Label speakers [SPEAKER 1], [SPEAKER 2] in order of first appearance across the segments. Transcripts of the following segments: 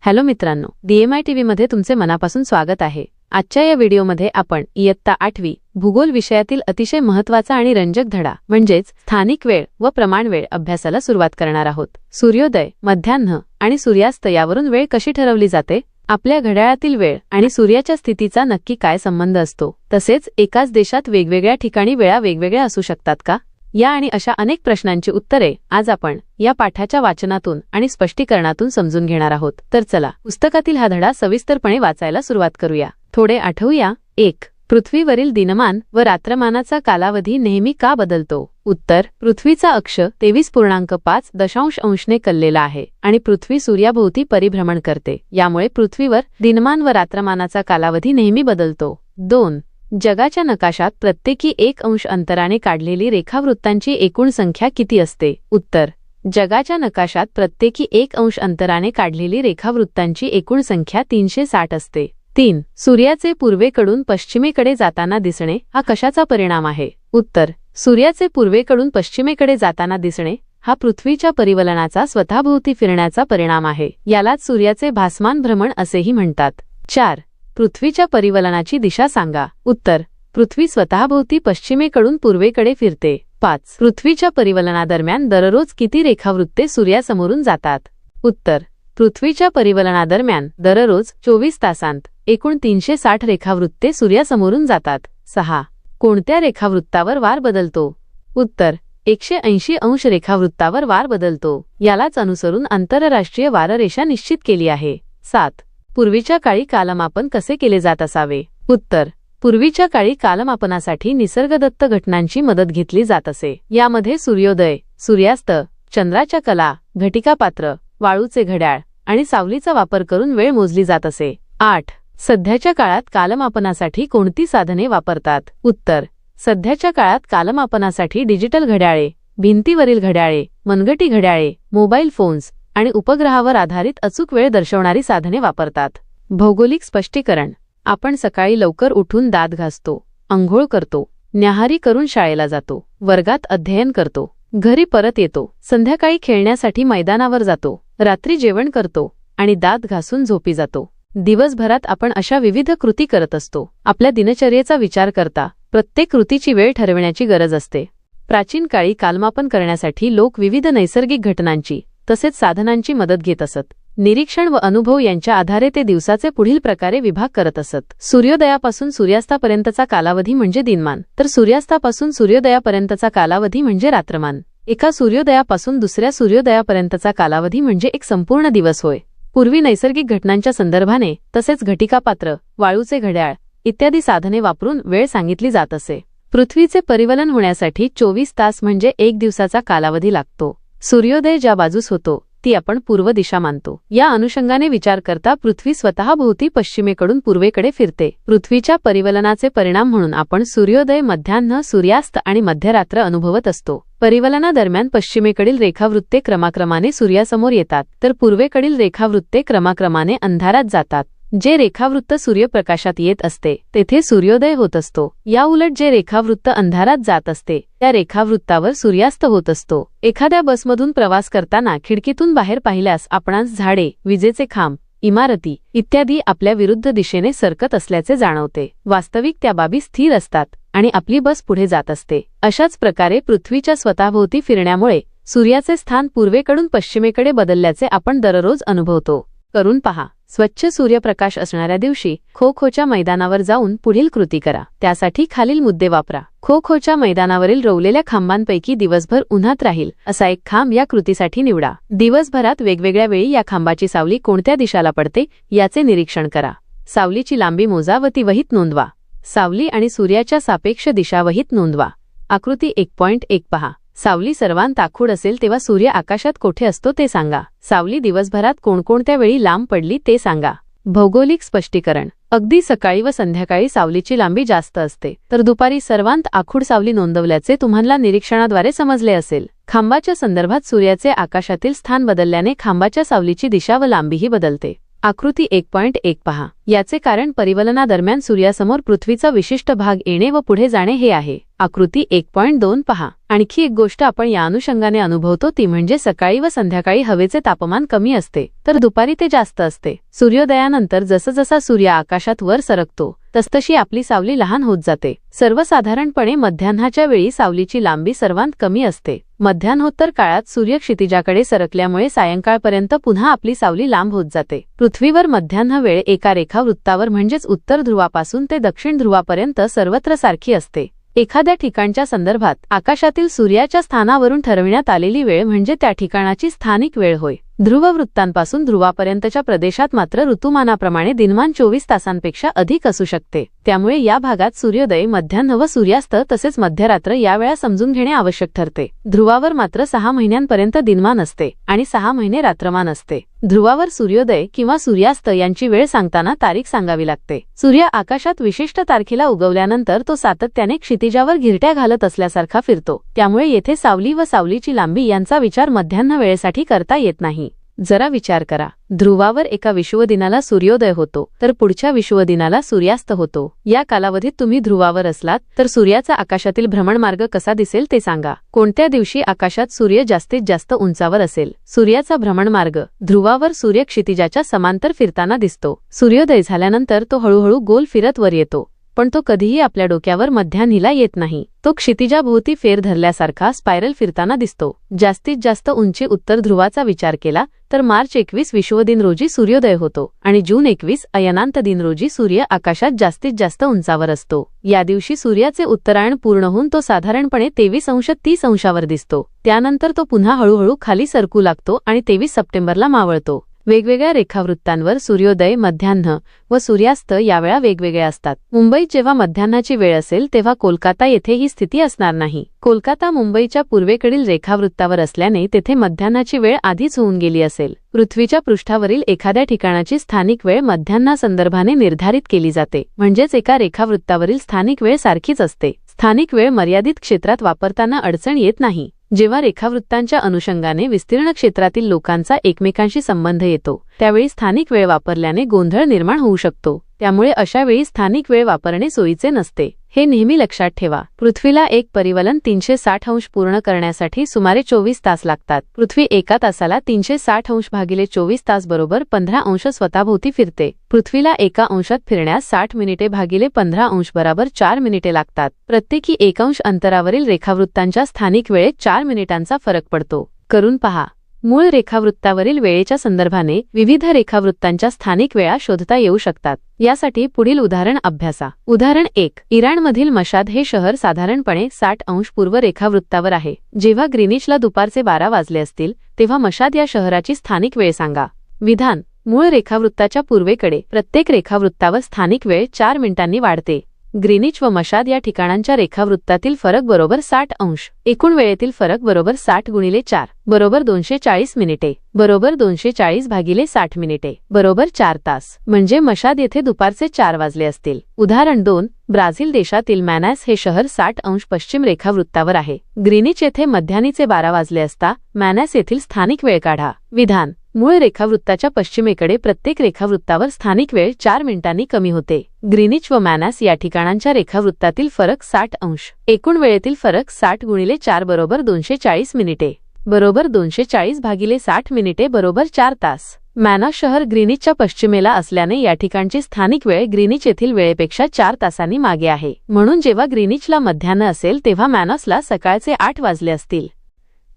[SPEAKER 1] Hello मित्रांनो, DMI TV मध्ये तुमचे मनापासून स्वागत आहे। आजच्या या व्हिडिओमध्ये आपण इयत्ता 8वी भूगोल विषयातील अतिशय महत्त्वाचा आणि रंजक धडा म्हणजेच स्थानिक वेळ व प्रमाण वेळ अभ्यासाला सुरुवात करणार आहोत। सूर्योदय, मध्यान्ह आणि सूर्यास्त यावरून वेळ कशी ठरवली जाते, आपल्या घड्याळातील वेळ आणि सूर्याच्या स्थितीचा नक्की काय संबंध असतो, तसेच एकाच देशात वेगवेगळ्या ठिकाणी वेळा वेगवेगळ्या असू शकतात का, या आणि अशा अनेक प्रश्नांची उत्तरे आज आपण या पाठाच्या वाचनातून आणि स्पष्टीकरणातून समजून घेणार आहोत। तर चला पुस्तकातील हा धडा सविस्तरपणे वाचायला सुरुवात करूया। थोडे आठवूया। 1. पृथ्वीवरील दिनमान व रात्रमानाचा कालावधी नेहमी का बदलतो? उत्तर: पृथ्वीचा अक्ष 23.5 अंशने कललेला आहे आणि पृथ्वी सूर्याभोवती परिभ्रमण करते, यामुळे पृथ्वीवर दिनमान व रात्रमानाचा कालावधी नेहमी बदलतो। 2. जगाच्या नकाशात प्रत्येकी 1 अंश अंतराने काढलेली रेखावृत्तांची एकूण संख्या किती असते? उत्तर: जगाच्या नकाशात प्रत्येकी 1 अंश अंतराने काढलेली रेखावृत्तांची एकूण संख्या 360 असते। 3. सूर्याचे पूर्वेकडून पश्चिमेकडे जाताना दिसणे हा कशाचा परिणाम आहे? उत्तर: सूर्याचे पूर्वेकडून पश्चिमेकडे जाताना दिसणे हा पृथ्वीच्या परिवलनाचा स्वतःभोवती फिरण्याचा परिणाम आहे। यालाच सूर्याचे भासमान भ्रमण असेही म्हणतात। 4. पृथ्वीच्या परिवलनाची दिशा सांगा। उत्तर: पृथ्वी स्वतःभोवती पश्चिमेकडून पूर्वेकडे फिरते। 5. पृथ्वीच्या परिवलनादरम्यान दररोज किती रेखावृत्ते सूर्यासमोरून जातात? उत्तर: पृथ्वीच्या परिवलनादरम्यान दररोज 24 तासांत एकूण 360 रेखावृत्ते सूर्यासमोरून जातात। 6. कोणत्या रेखावृत्तावर वार बदलतो? उत्तर: 180 अंश रेखावृत्तावर वार बदलतो। यालाच अनुसरून आंतरराष्ट्रीय वाररेषा निश्चित केली आहे। 7. पूर्वीच्या काळी कालमापन कसे केले जात असावे? उत्तर: पूर्वीच्या काळी कालमापनासाठी निसर्गदत्त घटनांची मदत घेतली जात असे। यामध्ये सूर्योदय, सूर्यास्त, चंद्राच्या कला, घटिकापात्र, वाळूचे घड्याळ आणि सावलीचा वापर करून वेळ मोजली जात असे। 8. सध्याच्या काळात कालमापनासाठी कोणती साधने वापरतात? उत्तर: सध्याच्या काळात कालमापनासाठी डिजिटल घड्याळे, भिंतीवरील घड्याळे, मनगटी घड्याळे, मोबाईल फोन्स आणि उपग्रहावर आधारित अचूक वेळ दर्शवणारी साधने वापरतात। भौगोलिक स्पष्टीकरण: आपण सकाळी लवकर उठून दात घासतो, अंघोळ करतो, न्याहारी करून शाळेला जातो, वर्गात अध्ययन करतो, घरी परत येतो, संध्याकाळी खेळण्यासाठी मैदानावर जातो, रात्री जेवण करतो आणि दात घासून झोपी जातो। दिवसभरात आपण अशा विविध कृती करत असतो। आपल्या दिनचर्येचा विचार करता प्रत्येक कृतीची वेळ ठरविण्याची गरज असते। प्राचीन काळी कालमापन करण्यासाठी लोक विविध नैसर्गिक घटनांची तसेच साधनांची मदत घेत असत। निरीक्षण व अनुभव यांच्या आधारे ते दिवसाचे पुढील प्रकारे विभाग करत असत। सूर्योदयापासून सूर्यास्तापर्यंतचा कालावधी म्हणजे दिनमान, तर सूर्यास्तापासून सूर्योदयापर्यंतचा कालावधी म्हणजे रात्रमान। एका सूर्योदयापासून दुसऱ्या सूर्योदयापर्यंतचा कालावधी म्हणजे एक संपूर्ण दिवस होय। पूर्वी नैसर्गिक घटनांच्या संदर्भाने तसेच घटिकापात्र, वाळूचे घड्याळ इत्यादी साधने वापरून वेळ सांगितली जात असे। पृथ्वीचे परिवलन होण्यासाठी 24 तास म्हणजे 1 दिवसाचा कालावधी लागतो। सूर्योदय ज्या बाजूस होतो ती आपण पूर्व दिशा मानतो। या अनुषंगाने विचार करता पृथ्वी स्वतःभोवती पश्चिमेकडून पूर्वेकडे फिरते। पृथ्वीच्या परिवलनाचे परिणाम म्हणून आपण सूर्योदय, मध्यान्ह, सूर्यास्त आणि मध्यरात्र अनुभवत असतो। परिवलनादरम्यान पश्चिमेकडील रेखावृत्ते क्रमाक्रमाने सूर्यासमोर येतात, तर पूर्वेकडील रेखावृत्ते क्रमाक्रमाने अंधारात जातात। जे रेखावृत्त सूर्यप्रकाशात येत असते तेथे सूर्योदय होत असतो। या उलट जे रेखावृत्त अंधारात जात असते त्या रेखावृत्तावर सूर्यास्त होत असतो। एखाद्या बसमधून प्रवास करताना खिडकीतून बाहेर पाहिल्यास आपणास झाडे, विजेचे खांब, इमारती इत्यादी आपल्या विरुद्ध दिशेने सरकत असल्याचे जाणवते। वास्तविक त्या बाबी स्थिर असतात आणि आपली बस पुढे जात असते। अशाच प्रकारे पृथ्वीच्या स्वतःभोवती फिरण्यामुळे सूर्याचे स्थान पूर्वेकडून पश्चिमेकडे बदलल्याचे आपण दररोज अनुभवतो। करून पहा। स्वच्छ सूर्यप्रकाश असणाऱ्या दिवशी खो-खोच्या मैदानावर जाऊन पुढील कृती करा। त्यासाठी खालील मुद्दे वापरा। खो-खोच्या मैदानावरील रोवलेल्या खांबांपैकी दिवसभर उन्हात राहील असा एक खांब या कृतीसाठी निवडा। दिवसभरात वेगवेगळ्या वेळी या खांबाची सावली कोणत्या दिशेला पडते याचे निरीक्षण करा। सावलीची लांबी मोजा व ती वहीत नोंदवा। सावली आणि सूर्याच्या सापेक्ष दिशा वहीत नोंदवा। आकृती 1.1 पहा। सावली सर्वांत आखूड असेल तेव्हा सूर्य आकाशात कोठे असतो ते सांगा। सावली दिवसभरात कोणकोणत्या वेळी लांब पडली ते सांगा। भौगोलिक स्पष्टीकरण: अगदी सकाळी व संध्याकाळी सावलीची लांबी जास्त असते, तर दुपारी सर्वांत आखूड सावली नोंदवल्याचे तुम्हाला निरीक्षणाद्वारे समजले असेल। खांबाच्या संदर्भात सूर्याचे आकाशातील स्थान बदलल्याने खांबाच्या सावलीची दिशा व लांबीही बदलते। आकृती 1.1 पहा। याचे कारण परिवलनादरम्यान सूर्यासमोर पृथ्वीचा विशिष्ट भाग येणे व पुढे जाणे हे आहे। आकृती 1.2 पहा. आणखी एक गोष्ट आपण या अनुषंगाने अनुभवतो ती म्हणजे सकाळी व संध्याकाळी हवेचे तापमान कमी असते तर दुपारी ते जास्त असते. सूर्योदयानंतर जसजसा सूर्य आकाशात वर सरकतो तसतशी आपली सावली लहान होत जाते. सर्वसाधारणपणे मध्यान्हाच्या वेळी सावलीची लांबी सर्वांत कमी असते. मध्यान्होत्तर काळात सूर्य क्षितिजाकडे सरकल्यामुळे सायंकाळपर्यंत पुन्हा आपली सावली लांब होत जाते. पृथ्वीवर मध्यान्ह वेळ एका रेखावृत्तावर म्हणजेच उत्तर ध्रुवापासून ते दक्षिण ध्रुवापर्यंत सर्वत्र सारखी असते. एखाद्या ठिकाणच्या संदर्भात आकाशातील सूर्याच्या स्थानावरून ठरविण्यात आलेली वेळ म्हणजे त्या ठिकाणाची स्थानिक वेळ होय. ध्रुववृत्तांपासून ध्रुवापर्यंतच्या प्रदेशात मात्र ऋतुमानाप्रमाणे दिनमान 24 तासांपेक्षा अधिक असू शकते. त्यामुळे या भागात सूर्योदय, मध्यान्ह व सूर्यास्त तसेच मध्यरात्र या वेळा समजून घेणे आवश्यक ठरते. ध्रुवावर मात्र 6 महिन्यांपर्यंत दिनमान असते आणि 6 महिने रात्रमान असते. ध्रुवावर सूर्योदय किंवा सूर्यास्त यांची वेळ सांगताना तारीख सांगावी लागते. सूर्य आकाशात विशिष्ट तारखेला उगवल्यानंतर तो सातत्याने क्षितिजावर घिरट्या घालत असल्यासारखा फिरतो. त्यामुळे येथे सावली व सावलीची लांबी यांचा विचार मध्यान्ह वेळेसाठी करता येत नाही. जरा विचार करा, ध्रुवावर एका विषुवदिनाला सूर्योदय होतो तर पुढच्या विषुवदिनाला सूर्यास्त होतो. या कालावधीत तुम्ही ध्रुवावर असलात तर सूर्याचा आकाशातील भ्रमणमार्ग कसा दिसेल ते सांगा. कोणत्या दिवशी आकाशात सूर्य जास्तीत जास्त उंचावर असेल? सूर्याचा भ्रमणमार्ग ध्रुवावर सूर्य क्षितिजाच्या समांतर फिरताना दिसतो. सूर्योदय झाल्यानंतर तो हळूहळू गोल फिरत वर येतो, पण तो कधीही आपल्या डोक्यावर मध्यान्हीला येत नाही. तो क्षितिजाभोवती फेर धरल्यासारखा स्पायरल फिरताना दिसतो. जास्तीत जास्त उंची उत्तर ध्रुवाचा विचार केला तर मार्च 21 विषुवदिन रोजी सूर्योदय होतो आणि जून 21 अयनांत दिन रोजी सूर्य आकाशात जास्तीत जास्त उंचावर असतो. या दिवशी सूर्याचे उत्तरायण पूर्ण होऊन तो साधारणपणे 23°30° दिसतो. त्यानंतर तो पुन्हा हळूहळू खाली सरकू लागतो आणि 23 सप्टेंबरला मावळतो. वेगवेगळ्या रेखावृत्तांवर सूर्योदय, मध्यान्ह व सूर्यास्त यावेळा वेगवेगळ्या असतात. मुंबईत जेव्हा मध्यान्हाची वेळ असेल तेव्हा कोलकाता येथे ही स्थिती असणार नाही. कोलकाता मुंबईच्या पूर्वेकडील रेखावृत्तावर असल्याने तेथे मध्यान्हाची वेळ आधीच होऊन गेली असेल. पृथ्वीच्या पृष्ठावरील एखाद्या ठिकाणाची स्थानिक वेळ मध्यान्हासंदर्भाने निर्धारित केली जाते, म्हणजेच एका रेखावृत्तावरील स्थानिक वेळ सारखीच असते. स्थानिक वेळ मर्यादित क्षेत्रात वापरताना अडचण येत नाही. जेव्हा रेखावृत्तांच्या अनुषंगाने विस्तीर्ण क्षेत्रातील लोकांचा एकमेकांशी संबंध येतो त्यावेळी स्थानिक वेळ वापरल्याने गोंधळ निर्माण होऊ शकतो. त्यामुळे अशा वेळी स्थानिक वेळ वापरणे सोयीचे नसते. हे नेहमी लक्षात ठेवा. पृथ्वीला एक परिवलन 360° पूर्ण करण्यासाठी सुमारे 24 तास लागतात. पृथ्वी एका तासाला 360° भागिले 24 तास बरोबर 15° स्वतःभोवती फिरते. पृथ्वीला एका अंशात फिरण्यास 60 मिनिटे भागिले 15° बरोबर 4 मिनिटे लागतात. प्रत्येकी 1° अंतरावरील रेखावृत्तांच्या स्थानिक वेळेत 4 मिनिटांचा फरक पडतो. करून पहा. मूळ रेखावृत्तावरील वेळेच्या संदर्भाने विविध रेखावृत्तांच्या स्थानिक वेळा शोधता येऊ शकतात. यासाठी पुढील उदाहरण अभ्यासा. उदाहरण 1. इराणमधील मशाद हे शहर साधारणपणे 60° पूर्व रेखावृत्तावर आहे. जेव्हा ग्रीनिचला दुपारचे 12 वाजले असतील तेव्हा मशाद या शहराची स्थानिक वेळ सांगा. विधान: मूळ रेखावृत्ताच्या पूर्वेकडे प्रत्येक रेखावृत्तावर स्थानिक वेळ 4 मिनिटांनी वाढते. ग्रीनिच व मशाद या ठिकाणांच्या रेखावृत्तातील फरक बरोबर 60°. एकूण वेळेतील फरक बरोबर 60 गुणिले 4 बरोबर 240 मिनिटे बरोबर 240 भागिले 60 मिनिटे बरोबर 4 तास. म्हणजे मशाद येथे दुपारचे 4 वाजले असतील. उदाहरण 2. ब्राझील देशातील मॅनास हे शहर 60° पश्चिम रेखावृत्तावर आहे. ग्रीनिच येथे मध्यान्हीचे 12 वाजले असता मॅनास येथील स्थानिक वेळ काढा. विधान: मूळ रेखावृत्ताच्या पश्चिमेकडे प्रत्येक रेखावृत्तावर स्थानिक वेळ 4 मिनिटांनी कमी होते. ग्रीनिच व मॅनास या ठिकाणांच्या रेखावृत्तातील फरक 60°. एकूण वेळेतील फरक 60 गुणिले 4 बरोबर 240 मिनिटे बरोबर 240 भागिले 60 मिनिटे बरोबर 4 तास. मॅनास शहर ग्रीनिचच्या पश्चिमेला असल्याने या ठिकाणची स्थानिक वेळ ग्रीनिच येथील वेळेपेक्षा 4 तासांनी मागे आहे. म्हणून जेव्हा ग्रीनिचला मध्यान्ह असेल तेव्हा मॅनासला सकाळचे 8 वाजले असतील.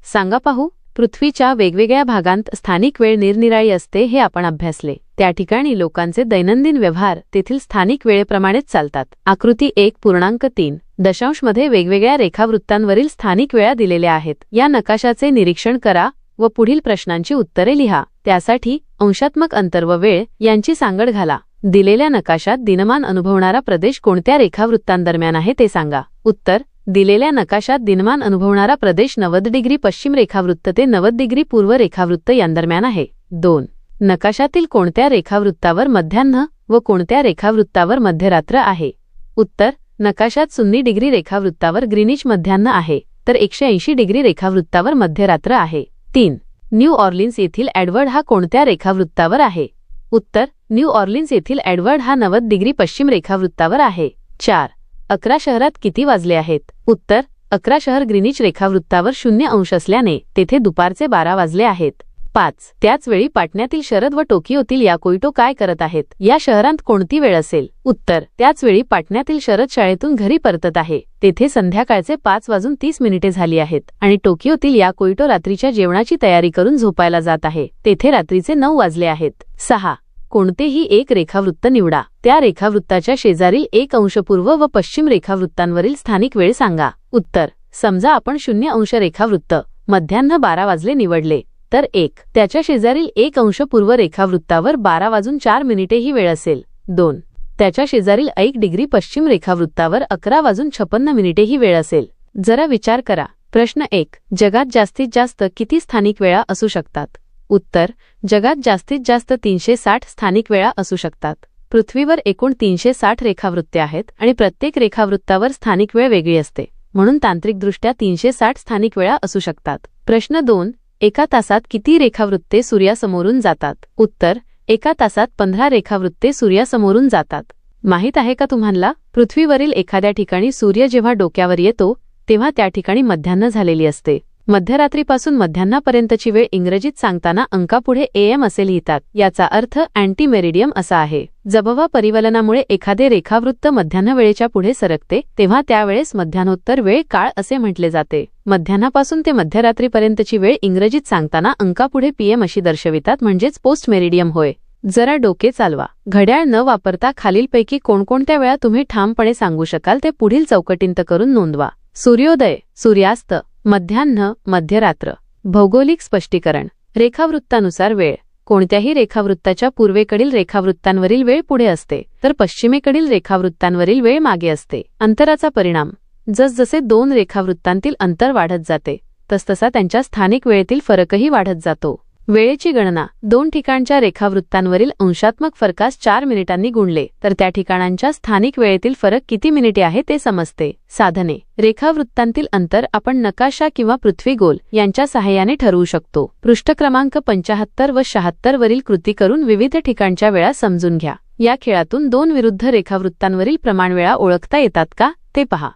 [SPEAKER 1] सांगा पाहू. पृथ्वीच्या वेगवेगळ्या भागांत स्थानिक वेळ निरनिराळी असते हे आपण अभ्यासले. त्या ठिकाणी लोकांचे दैनंदिन व्यवहार तेथील स्थानिक वेळेप्रमाणेच चालतात. आकृती 1.3 दशांशमध्ये वेगवेगळ्या रेखावृत्तांवरील स्थानिक वेळा दिलेल्या आहेत. या नकाशाचे निरीक्षण करा व पुढील प्रश्नांची उत्तरे लिहा. त्यासाठी अंशात्मक अंतर व वेळ यांची सांगड घाला. दिलेल्या नकाशात दिनमान अनुभवणारा प्रदेश कोणत्या रेखावृत्तांदरम्यान आहे ते सांगा. उत्तर: दिलेल्या नकाशात दिनमान अनुभवणारा प्रदेश 90° पश्चिम रेखावृत्त ते 90° पूर्व रेखावृत्त यांदरम्यान आहे. 2. नकाशातील कोणत्या रेखावृत्तावर मध्यान्ह व कोणत्या रेखावृत्तावर मध्यरात्र आहे? उत्तर: नकाशात 0° रेखावृत्तावर ग्रीनिच मध्यान्ह आहे तर 180° रेखावृत्तावर मध्यरात्र आहे. 3. न्यू ऑर्लिन्स येथील एडवर्ड हा कोणत्या रेखावृत्तावर आहे? उत्तर: न्यू ऑर्लिन्स येथील एडवर्ड हा 90° पश्चिम रेखावृत्तावर आहे. 4. 11 शहरात किती वाजले आहेत? उत्तर 11 शहर ग्रीनिच रेखावृत्तावर 0 असल्याने तेथे दुपारचे 12 वाजले आहेत. 5. त्याच वेळी पाटण्यातील शरद व टोकियोतील याकोइटो काय करत आहेत? या शहरांत कोणती वेळ असेल? उत्तर त्याच वेळी पाटण्यातील शरद शाळेतून घरी परतत आहे. तेथे संध्याकाळचे 5:30 झाली आहेत आणि टोकियोतील याकोइटो रात्रीच्या जेवणाची तयारी करून झोपायला जात आहे. तेथे रात्रीचे 9 वाजले आहेत. 6. कोणतेही एक रेखावृत्त निवडा. त्या रेखावृत्ताच्या शेजारील 1 पूर्व व पश्चिम रेखावृत्तांवरील स्थानिक वेळ सांगा. उत्तर समजा आपण 0 रेखावृत्त मध्यान्ह 12 वाजले निवडले तर 1. त्याच्या शेजारील 1 पूर्व रेखावृत्तावर 12:04 ही वेळ असेल. 2. त्याच्या शेजारील 1 डिग्री पश्चिम रेखावृत्तावर 11:56 ही वेळ असेल. जरा विचार करा. प्रश्न 1. जगात जास्तीत जास्त किती स्थानिक वेळा असू शकतात? उत्तर जगात जास्तीत जास्त 360 स्थानिक वेळा असू शकतात. पृथ्वीवर एकूण 360 रेखावृत्ते आहेत आणि प्रत्येक रेखावृत्तावर स्थानिक वेळ वेगळी असते, म्हणून तांत्रिकदृष्ट्या 360 स्थानिक वेळा असू शकतात. प्रश्न 2. एका तासात किती रेखावृत्ते सूर्यासमोरून जातात? उत्तर एका तासात 15 रेखावृत्ते सूर्यासमोरून जातात. माहीत आहे का तुम्हाला, पृथ्वीवरील एखाद्या ठिकाणी सूर्य जेव्हा डोक्यावर येतो तेव्हा त्या ठिकाणी मध्यान्ह झालेली असते. मध्यरात्रीपासून मध्यान्हापर्यंतची वेळ इंग्रजीत सांगताना अंकापुढे AM असे लिहितात. याचा अर्थ अँटी मेरिडियम असा आहे. जबवा परिवलनामुळे एखादे रेखावृत्त मध्यान्ह वेळेच्या पुढे सरकते तेव्हा त्यावेळेस मध्यान्होत्तर वेळ काळ असे म्हटले जाते. मध्यान्हापासून ते मध्यरात्रीपर्यंतची वेळ इंग्रजीत सांगताना अंकापुढे PM अशी दर्शवितात, म्हणजेच पोस्ट मेरिडियम होय. जरा डोके चालवा. घड्याळ न वापरता खालीलपैकी कोणकोणत्या वेळा तुम्ही ठामपणे सांगू शकाल ते पुढील चौकटींत करून नोंदवा. सूर्योदय, सूर्यास्त, मध्यान्ह, मध्यरात्र. भौगोलिक स्पष्टीकरण. रेखावृत्तानुसार वेळ. कोणत्याही रेखावृत्ताच्या पूर्वेकडील रेखावृत्तांवरील वेळ पुढे असते तर पश्चिमेकडील रेखावृत्तांवरील वेळ मागे असते. अंतराचा परिणाम. जसजसे 2 रेखावृत्तांतील अंतर वाढत जाते तसतसा त्यांच्या स्थानिक वेळेतील फरकही वाढत जातो. वेळेची गणना. 2 ठिकाणच्या रेखावृत्तांवरील अंशात्मक फरकास 4 मिनिटांनी गुणले तर त्या ठिकाणांच्या स्थानिक वेळेतील फरक किती मिनिटे आहे ते समजते. साधने. रेखावृत्तांतील अंतर आपण नकाशा किंवा पृथ्वी गोल यांच्या सहाय्याने ठरवू शकतो. पृष्ठ क्रमांक 75 व 76 वरील कृती करून विविध ठिकाणच्या वेळा समजून घ्या. या खेळातून 2 विरुद्ध रेखावृत्तांवरील प्रमाणवेळा ओळखता येतात का ते पहा.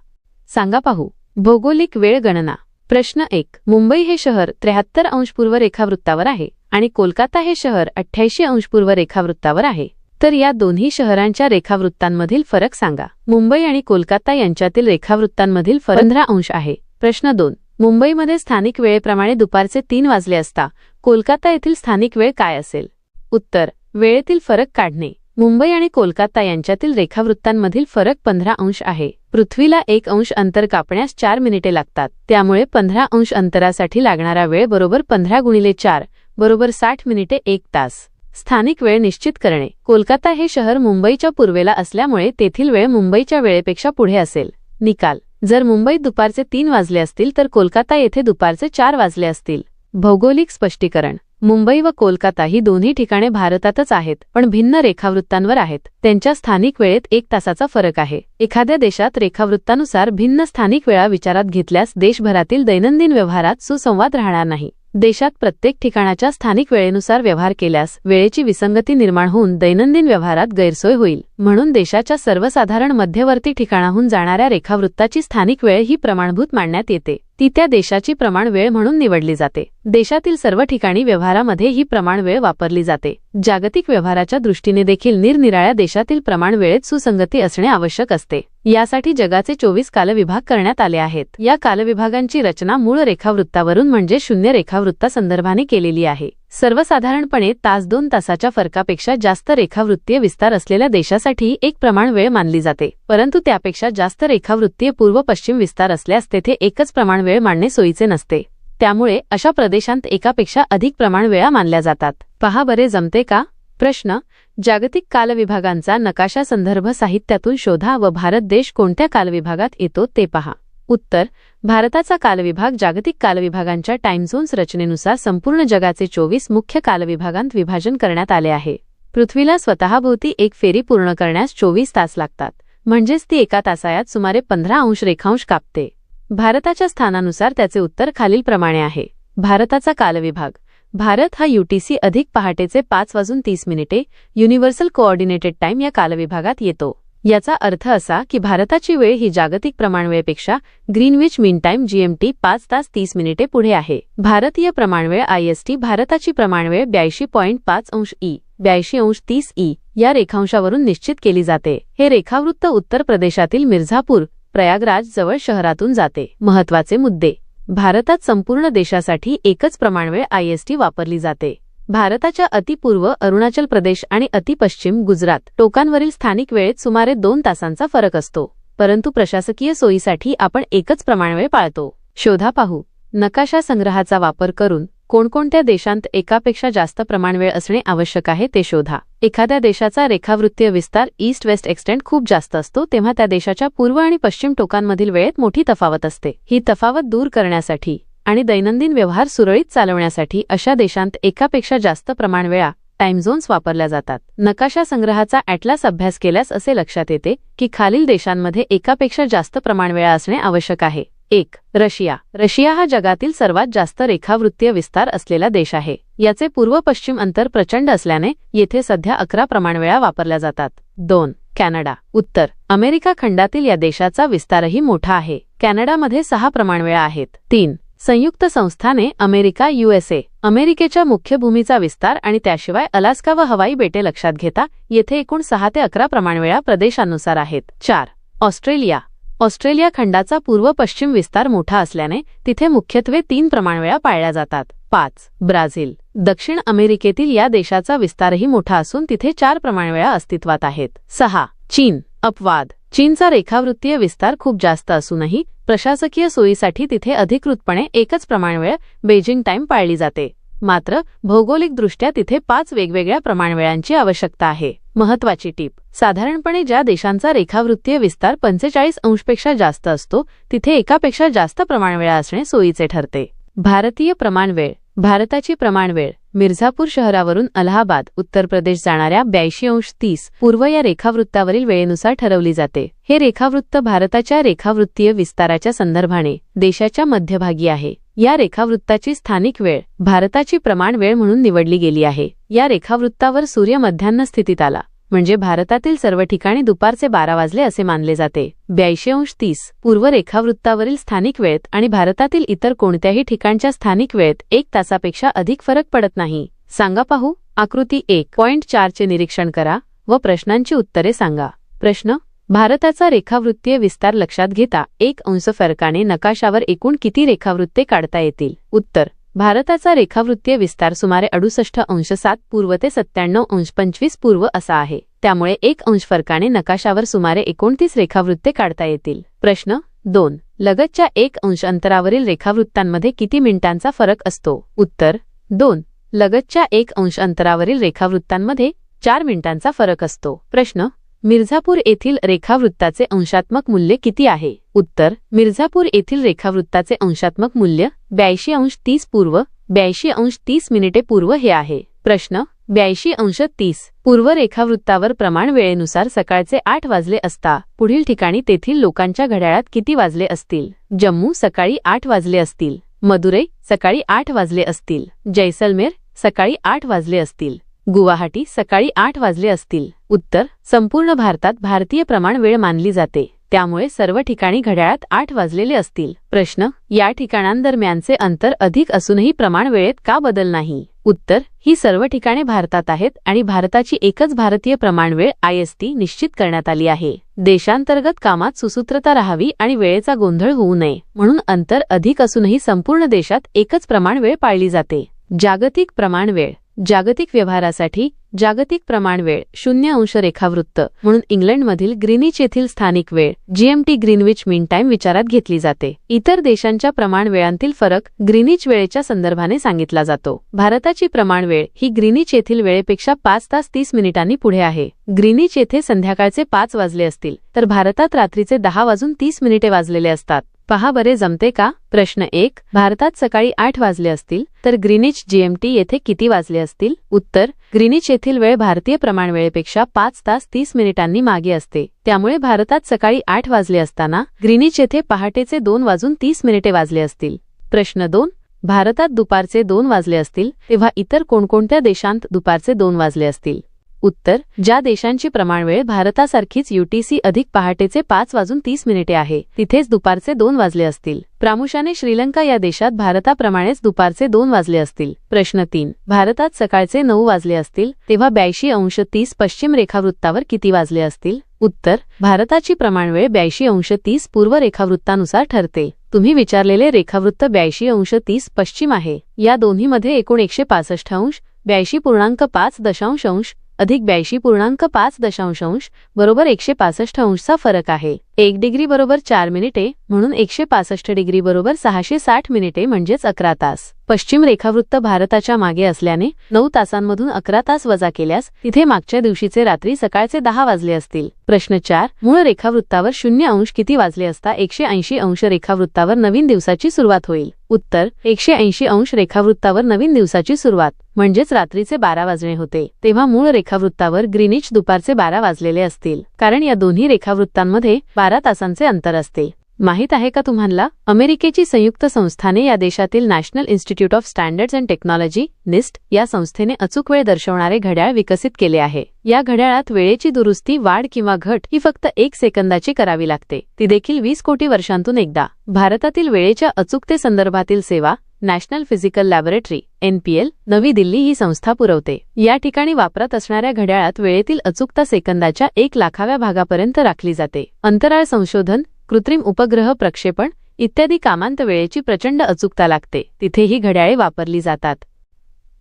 [SPEAKER 1] सांगा पाहू. भौगोलिक वेळ गणना. प्रश्न 1. मुंबई हे शहर 73 पूर्व रेखावृत्तावर आहे आणि कोलकाता हे शहर 88 पूर्व रेखावृत्तावर आहे. तर या दोन्ही शहरांच्या रेखावृत्तांमधील फरक सांगा. मुंबई आणि कोलकाता यांच्यातील रेखावृत्तांमधील फरक 15 आहे. प्रश्न 2. मुंबईमध्ये स्थानिक वेळेप्रमाणे दुपारचे 3 वाजले असता कोलकाता येथील स्थानिक वेळ काय असेल? उत्तर वेळेतील फरक काढणे. मुंबई आणि कोलकाता यांच्यातील रेखावृत्तांमधील फरक 15 आहे. पृथ्वीला 1 अंतर कापण्यास 4 मिनिटे लागतात, त्यामुळे 15 अंतरासाठी लागणारा वेळ बरोबर 15 गुणिले 4 बरोबर 60 मिनिटे 1 तास. स्थानिक वेळ निश्चित करणे. कोलकाता हे शहर मुंबईच्या पूर्वेला असल्यामुळे तेथील वेळ मुंबईच्या वेळेपेक्षा पुढे असेल. निकाल. जर मुंबईत दुपारचे 3 वाजले असतील तर कोलकाता येथे दुपारचे 4 वाजले असतील. भौगोलिक स्पष्टीकरण. मुंबई व कोलकाता ही दोन्ही ठिकाणे भारतातच आहेत पण भिन्न रेखावृत्तांवर आहेत. त्यांच्या स्थानिक वेळेत 1 तासाचा फरक आहे. एखाद्या देशात रेखावृत्तानुसार भिन्न स्थानिक वेळा विचारात घेतल्यास देशभरातील दैनंदिन व्यवहारात सुसंवाद राहणार नाही. देशात प्रत्येक ठिकाणाच्या स्थानिक वेळेनुसार व्यवहार केल्यास वेळेची विसंगती निर्माण होऊन दैनंदिन व्यवहारात गैरसोय होईल. म्हणून देशाच्या सर्वसाधारण मध्यवर्ती ठिकाणाहून जाणाऱ्या रेखावृत्ताची स्थानिक वेळ ही प्रमाणभूत मानण्यात येते. ती त्या देशाची प्रमाण वेळ म्हणून निवडली जाते. देशातील सर्व ठिकाणी व्यवहारामध्ये ही प्रमाण वेळ वापरली जाते. जागतिक व्यवहाराच्या दृष्टीने देखील निरनिराळ्या देशातील प्रमाण वेळेत सुसंगती असणे आवश्यक असते. यासाठी जगाचे 24 कालविभाग करण्यात आले आहेत. या कालविभागांची रचना मूळ रेखावृत्तावरून म्हणजे 0 रेखावृत्तासंदर्भाने केलेली आहे. सर्वसाधारणपणे तास 2 तासाच्या फरकापेक्षा जास्त रेखावृत्तीय विस्तार असलेल्या देशासाठी एक प्रमाण वेळ मानली जाते, परंतु त्यापेक्षा जास्त रेखावृत्तीय पूर्व पश्चिम विस्तार असल्यास तेथे एकच प्रमाण वेळ मानणे सोयीचे नसते. त्यामुळे अशा प्रदेशांत एकापेक्षा अधिक प्रमाण वेळा मानल्या जातात. पहा बरे जमते का? प्रश्न. जागतिक कालविभागांचा नकाशा संदर्भ साहित्यातून शोधा व भारत देश कोणत्या कालविभागात येतो ते पहा. उत्तर. भारताचा कालविभाग जागतिक कालविभागांच्या टाइम झोन्स रचनेनुसार संपूर्ण जगाचे 24 मुख्य कालविभागांत विभाजन करण्यात आले आहे. पृथ्वीला स्वतःभोवती एक फेरी पूर्ण करण्यास 24 तास लागतात, म्हणजेच ती एका तासायात सुमारे 15 रेखांश कापते. भारताच्या स्थानानुसार त्याचे उत्तर खालीलप्रमाणे आहे. भारताचा कालविभाग. भारत हा UTC अधिक पहाटेचे 5:30 युनिव्हर्सल कोऑर्डिनेटेड टाइम या कालविभागात येतो. याचा अर्थ असा की भारताची वेळ ही जागतिक प्रमाणवेळेपेक्षा ग्रीनविच मीन टाइम GMT 5 तास 30 मिनिटे पुढे आहे. भारतीय प्रमाणवेळ IST भारताची प्रमाणवेळ 82.5 E 82:30 E या रेखांशावरून निश्चित केली जाते. हे रेखावृत्त उत्तर प्रदेशातील मिर्झापूर प्रयागराज जवळ शहरातून जाते. महत्त्वाचे मुद्दे. भारतात संपूर्ण देशासाठी एकच प्रमाणवेळ IST वापरली जाते. भारताच्या अतिपूर्व अरुणाचल प्रदेश आणि अतिपश्चिम गुजरात टोकांवरील स्थानिक वेळेत सुमारे 2 तासांचा फरक असतो, परंतु प्रशासकीय सोयीसाठी आपण एकच प्रमाणवेळ पाळतो. शोधा पाहू. नकाशा संग्रहाचा वापर करून कोणकोणत्या देशांत एकापेक्षा जास्त प्रमाणवेळ असणे आवश्यक आहे ते शोधा. एखाद्या देशाचा रेखावृत्तीय विस्तार ईस्ट वेस्ट एक्सटेंड खूप जास्त असतो तेव्हा त्या देशाच्या पूर्व आणि पश्चिम टोकांमधील वेळेत मोठी तफावत असते. ही तफावत दूर करण्यासाठी आणि दैनंदिन व्यवहार सुरळीत चालवण्यासाठी अशा देशांत एकापेक्षा जास्त प्रमाणवेळा टाइम झोन्स वापरल्या जातात. नकाशा संग्रहाचा ॲटलास अभ्यास केल्यास असे लक्षात येते की खालील देशांमध्ये एकापेक्षा जास्त प्रमाणवेळा असणे आवश्यक आहे. 1. रशिया. रशिया हा जगातील सर्वात जास्त रेखावृत्तीय विस्तार असलेला देश आहे. याचे पूर्व पश्चिम अंतर प्रचंड असल्याने येथे सध्या 11 प्रमाणवेळा वापरल्या जातात. 2. कॅनडा. उत्तर अमेरिका खंडातील या देशाचा विस्तारही मोठा आहे. कॅनडामध्ये 6 प्रमाणवेळा आहेत. 3. संयुक्त संस्थाने अमेरिका USA. अमेरिकेच्या मुख्य भूमीचा विस्तार आणि त्याशिवाय अलास्का व हवाई बेटे लक्षात घेता येथे एकूण 6 ते 11 प्रमाणवेळा प्रदेशानुसार आहेत. 4. ऑस्ट्रेलिया. ऑस्ट्रेलिया खंडाचा पूर्व पश्चिम विस्तार मोठा असल्याने तिथे मुख्यत्वे 3 प्रमाणवेळा पाळल्या जातात. 5. ब्राझील. दक्षिण अमेरिकेतील या देशाचा विस्तारही मोठा असून तिथे 4 प्रमाणवेळा अस्तित्वात आहेत. 6. चीन. अपवाद. चीनचा रेखावृत्तीय विस्तार खूप जास्त असूनही प्रशासकीय सोयीसाठी तिथे अधिकृतपणे एकच प्रमाणवेळ बेजिंग टाइम पाळली जाते. मात्र भौगोलिकदृष्ट्या तिथे 5 वेगवेगळ्या प्रमाणवेळांची आवश्यकता आहे. महत्त्वाची टीप. साधारणपणे ज्या देशांचा रेखावृत्तीय विस्तार 45 अंशपेक्षा जास्त असतो तिथे एकापेक्षा जास्त प्रमाणवेळा असणे सोयीचे ठरते. भारतीय प्रमाणवेळ. भारताची प्रमाणवेळ मिर्झापूर शहरावरून अलाहाबाद उत्तर प्रदेश जाणाऱ्या 82:30 पूर्व या रेखावृत्तावरील वेळेनुसार ठरवली जाते. हे रेखावृत्त भारताच्या रेखावृत्तीय विस्ताराच्या संदर्भाने देशाच्या मध्यभागी आहे. या रेखावृत्ताची स्थानिक वेळ भारताची प्रमाण वेळ म्हणून निवडली गेली आहे. या रेखावृत्तावर सूर्य मध्यान्ह स्थितीत आला म्हणजे भारतातील सर्व ठिकाणी दुपारचे 12 वाजले असे मानले जाते. 82:30 पूर्व रेखावृत्तावरील स्थानिक वेळेत आणि भारतातील इतर कोणत्याही ठिकाणच्या स्थानिक वेळेत 1 तासापेक्षा अधिक फरक पडत नाही. सांगा पाहू. आकृती 1.4 चे निरीक्षण करा व प्रश्नांची उत्तरे सांगा. प्रश्न. भारताचा रेखावृत्तीय विस्तार लक्षात घेता 1 अंश फरकाने नकाशावर एकूण किती रेखावृत्ते काढता येतील? उत्तर. भारताचा रेखावृत्तीय विस्तार सुमारे 68.7 पूर्व ते 97.25 पूर्व असा आहे. त्यामुळे 1 अंश फरकाने नकाशावर सुमारे 29 रेखावृत्ते काढता येतील. प्रश्न 2. लगतच्या 1 अंश अंतरावरील रेखावृत्तांमध्ये किती मिनिटांचा फरक असतो? उत्तर. 2. लगतच्या 1 अंश अंतरावरील रेखावृत्तांमध्ये 4 मिनिटांचा फरक असतो. प्रश्न. मिर्झापूर येथील रेखावृत्ताचे अंशात्मक मूल्य किती आहे? उत्तर. मिर्झापूर येथील रेखावृत्ताचे अंशात्मक मूल्य 82:30 पूर्व 82:30 मिनिटे पूर्व हे आहे. प्रश्न. 82:30 पूर्व रेखावृत्तावर प्रमाण वेळेनुसार सकाळचे 8 वाजले असता पुढील ठिकाणी तेथील लोकांच्या घड्याळात किती वाजले असतील? जम्मू सकाळी 8 वाजले असतील. मदुरै सकाळी 8 वाजले असतील. जैसलमेर सकाळी 8 वाजले असतील. गुवाहाटी सकाळी 8 वाजले असतील. उत्तर. संपूर्ण भारतात भारतीय प्रमाण वेळ मानली जाते त्यामुळे सर्व ठिकाणी घड्याळात 8 वाजलेले असतील. प्रश्न. या ठिकाणांदरम्यानचे अंतर अधिक असूनही प्रमाण वेळेत का बदल नाही? उत्तर. ही सर्व ठिकाणे भारतात आहेत आणि भारताची एकच भारतीय प्रमाणवेळ IST निश्चित करण्यात आली आहे. देशांतर्गत कामात सुसूत्रता राहावी आणि वेळेचा गोंधळ होऊ नये म्हणून अंतर अधिक असूनही संपूर्ण देशात एकच प्रमाणवेळ पाळली जाते. जागतिक प्रमाणवेळ. जागतिक व्यवहारासाठी जागतिक प्रमाणवेळ 0 अंश रेखावृत्त म्हणून इंग्लंडमधील ग्रीनिच येथील स्थानिक वेळ GMT ग्रीनविच मीन टाइम विचारात घेतली जाते. इतर देशांच्या प्रमाणवेळांतील फरक ग्रीनिच वेळेच्या संदर्भाने सांगितला जातो. भारताची प्रमाणवेळ ही ग्रीनिच येथील वेळेपेक्षा 5 तास 30 मिनिटांनी पुढे आहे. ग्रीनिच येथे संध्याकाळचे 5 वाजले असतील तर भारतात रात्रीचे 10:30 वाजलेले असतात. पहा बरे जमते का? प्रश्न 1. भारतात सकाळी 8 वाजले असतील तर ग्रीनिच GMT येथे किती वाजले असतील? उत्तर. ग्रीनिच येथील वेळ भारतीय प्रमाणवेळेपेक्षा 5 तास 30 मिनिटांनी मागे असते. त्यामुळे भारतात सकाळी 8 वाजले असताना ग्रीनिच येथे पहाटेचे 2:30 वाजले असतील. प्रश्न 2. भारतात दुपारचे 2 वाजले असतील तेव्हा इतर कोणकोणत्या देशांत दुपारचे 2 वाजले असतील? उत्तर ज्या देशांची प्रमाणवेळ भारतासारखीच UTC अधिक पहाटेचे 5:30 आहे तिथेच दुपारचे 2 वाजले असतील. प्रामुख्याने श्रीलंका या देशात भारताप्रमाणेच दुपारचे 2 वाजले असतील. प्रश्न 3. भारतात सकाळचे 9 वाजले असतील तेव्हा 82:30 पश्चिम रेखावृत्तावर किती वाजले असतील? उत्तर भारताची प्रमाणवेळ 82:30 पूर्व रेखावृत्तानुसार ठरते. तुम्ही विचारलेले रेखावृत्त 82:30 पश्चिम आहे. या दोन्हीमध्ये एकूण 165 82.5 अधिक 82.5 बरोबर 165 फरक आहे. 1 डिग्री बरोबर 4 मिनिटे म्हणून 165 डिग्री बरोबर 660 मिनिटे म्हणजेच 11 तास. पश्चिम रेखावृत्त भारताच्या मागे असल्याने 9 तासांमधून 11 तास वजा केल्यास तिथे मागच्या दिवशीचे रात्री सकाळचे 10 वाजले असतील. प्रश्न 4. मूळ रेखावृत्तावर 0 किती वाजले असता 180 रेखावृत्तावर नवीन दिवसाची सुरुवात होईल? उत्तर 180 रेखावृत्तावर नवीन दिवसाची सुरुवात म्हणजेच रात्रीचे 12 वाजणे होते. तेव्हा मूळ रेखावृत्तावर ग्रीनिच दुपारचे 12 वाजलेले असतील कारण या दोन्ही रेखावृत्तांमध्ये 12 तासांचे अंतर असते. माहित आहे का तुम्हाला अमेरिकेची संयुक्त संस्थाने या देशातील national institute of standards and technology NIST या संस्थेने अचूक वेळ दर्शवणारे घड्याळ विकसित केले आहे. या घड्याळात वेळेची दुरुस्ती वाढ किंवा घट ही फक्त 1 सेकंदाची करावी लागते, ती देखील 20 कोटी वर्षांतून एकदा. भारतातील वेळेच्या अचूकते संदर्भातील सेवा नॅशनल फिजिकल लॅबोरेटरी NPL नवी दिल्ली ही संस्था पुरवते. या ठिकाणी वापरात असणाऱ्या घड्याळात वेळेतील अचूकता सेकंदाच्या 1,00,000व्या भागापर्यंत राखली जाते. अंतराळ संशोधन, कृत्रिम उपग्रह प्रक्षेपण इत्यादी कामांत वेळेची प्रचंड अचूकता लागते. तिथे ही घड्याळे वापरली जातात.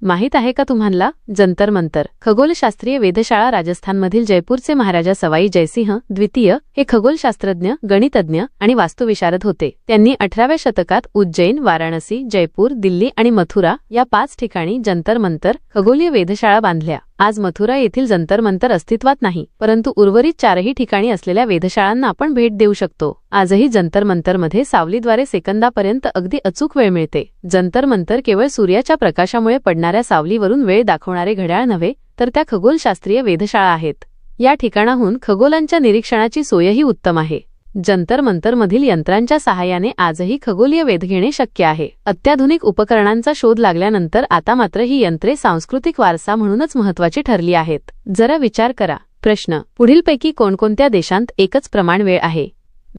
[SPEAKER 1] माहित आहे का तुम्हाला जंतर मंतर खगोलशास्त्रीय वेधशाळा राजस्थानमधील जयपूरचे महाराजा सवाई जयसिंह द्वितीय हे खगोलशास्त्रज्ञ, गणितज्ञ आणि वास्तुविशारद होते. त्यांनी 18व्या शतकात उज्जैन, वाराणसी, जयपूर, दिल्ली आणि मथुरा या 5 ठिकाणी जंतर मंतर खगोलीय वेधशाळा बांधल्या. आज मथुरा येथील जंतर मंतर अस्तित्वात नाही, परंतु उर्वरित 4ही ठिकाणी असलेल्या वेधशाळांना आपण भेट देऊ शकतो. आजही जंतर मंतरमध्ये सावलीद्वारे सेकंदापर्यंत अगदी अचूक वेळ मिळते. जंतर मंतर केवळ सूर्याच्या प्रकाशामुळे पडणाऱ्या सावलीवरून वेळ दाखवणारे घड्याळ नव्हे, तर त्या खगोलशास्त्रीय वेधशाळा आहेत. या ठिकाणाहून खगोलांच्या निरीक्षणाची सोयही उत्तम आहे. जंतर मंतरमधील यंत्रांच्या सहाय्याने आजही खगोलीय वेध घेणे शक्य आहे. अत्याधुनिक उपकरणांचा शोध लागल्यानंतर आता मात्र ही यंत्रे सांस्कृतिक वारसा म्हणूनच महत्त्वाची ठरली आहेत. जरा विचार करा. प्रश्न: पुढीलपैकी कोणकोणत्या देशांत एकच प्रमाणवेळ आहे?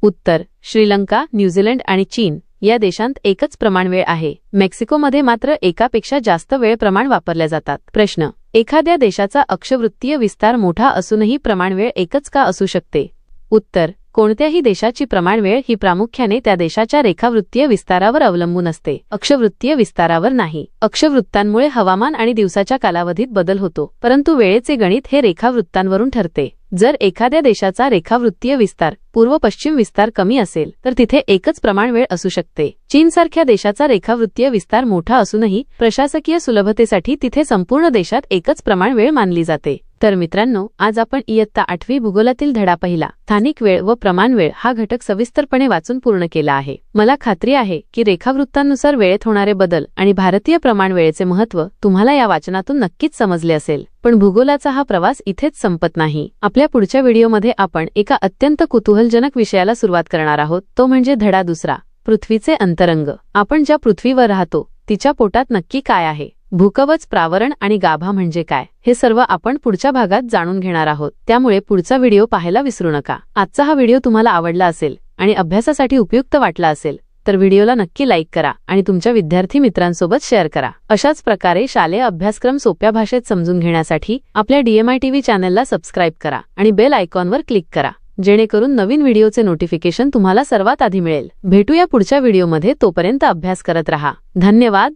[SPEAKER 1] उत्तर: श्रीलंका, न्यूझीलंड आणि चीन या देशांत एकच प्रमाणवेळ आहे. मेक्सिकोमध्ये मात्र एकापेक्षा जास्त वेळ प्रमाण वापरल्या जातात. प्रश्न: एखाद्या देशाचा अक्षवृत्तीय विस्तार मोठा असूनही प्रमाणवेळ एकच का असू शकते? उत्तर: कोणत्याही देशाची प्रमाणवेळ ही प्रामुख्याने त्या देशाच्या रेखावृत्तीय विस्तारावर अवलंबून असते, अक्षवृत्तीय विस्तारावर नाही. अक्षवृत्तांमुळे हवामान आणि दिवसाच्या कालावधीत बदल होतो, परंतु वेळेचे गणित हे रेखावृत्तांवरून ठरते. जर एखाद्या देशाचा रेखावृत्तीय विस्तार पूर्व पश्चिम विस्तार कमी असेल तर तिथे एकच प्रमाणवेळ असू शकते. चीनसारख्या देशाचा रेखावृत्तीय विस्तार मोठा असूनही प्रशासकीय सुलभतेसाठी तिथे संपूर्ण देशात एकच प्रमाणवेळ मानली जाते. तर मित्रांनो, आज आपण इयत्ता 8वी भूगोलातील धडा पहिला स्थानिक वेळ व प्रमाणवेळ हा घटक सविस्तरपणे वाचून पूर्ण केला आहे. मला खात्री आहे की रेखावृत्तांनुसार वेळेत होणारे बदल आणि भारतीय प्रमाणवेळेचे महत्त्व तुम्हाला या वाचनातून नक्कीच समजले असेल. पण भूगोलाचा हा प्रवास इथेच संपत नाही. आपल्या पुढच्या व्हिडिओमध्ये आपण एका अत्यंत कुतूहलजनक विषयाला सुरुवात करणार आहोत, तो म्हणजे धडा दुसरा, पृथ्वीचे अंतरंग. आपण ज्या पृथ्वीवर राहतो तिच्या पोटात नक्की काय आहे? भूकवच, प्रावरण आणि गाभा म्हणजे काय, हे सर्व आपण पुढच्या भागात जाणून घेणार आहोत. त्यामुळे पुढचा व्हिडिओ पाहायला विसरू नका. आजचा हा व्हिडिओ तुम्हाला आवडला असेल आणि अभ्यासासाठी उपयुक्त वाटला असेल तर व्हिडिओला नक्की लाईक करा आणि तुमच्या विद्यार्थी मित्रांसोबत शेअर करा. अशाच प्रकारे शालेय अभ्यासक्रम सोप्या भाषेत समजून घेण्यासाठी आपल्या DMI TV चॅनलला सबस्क्राईब करा आणि बेल आयकॉनवर क्लिक करा, जेणेकरून नवीन व्हिडिओचे नोटिफिकेशन तुम्हाला सर्वात आधी मिळेल. भेटूया पुढच्या व्हिडिओमध्ये. तोपर्यंत अभ्यास करत रहा. धन्यवाद.